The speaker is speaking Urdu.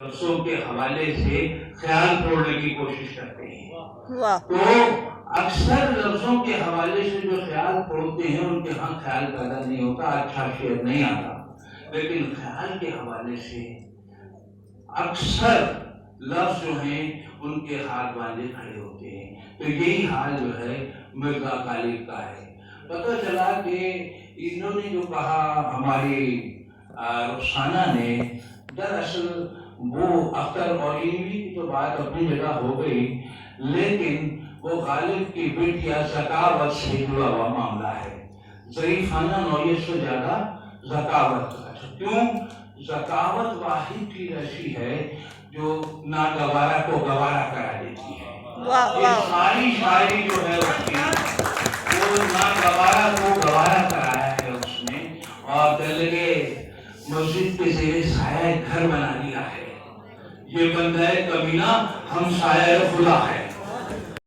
لفظوں کے حوالے سے خیال توڑنے کی کوشش کرتے ہیں. تو اکثر لفظوں کے حوالے سے جو خیال توڑتے ہیں ان کے ہاں خیال پیدا نہیں ہوتا، اچھا شعر نہیں آتا. لیکن خیال کے حوالے سے اکثر لفظ جو ہیں ان کے ہاتھ باندھے کھڑے ہوتے ہیں. تو یہی حال جو ہے مرزا غالب کا ہے. پتہ چلا کہ انہوں نے جو کہا ہماری رخسانہ نے، دراصل وہ اختر اور انوی کی تو بات اپنی جگہ ہو گئی، لیکن وہ غالب کی بیٹیا ذکاوت سے جڑا ہوا معاملہ ہے. ظریفانہ نوعیت سے زیادہ ذکاوت. کیوں؟ ذکاوت واحد چیز ایسی ہے جو ناگوارہ کو گوارا کرا دیتی ہے. یہ ساری شاعری جو ہے اس کی وہ ناگوارہ کو گوارا کرایا ہے اس نے، اور دلگے مسجد کے زیر سایہ گھر بنا دیا ہے. یہ بندہ کمینہ ہم سایہ خدا ہے.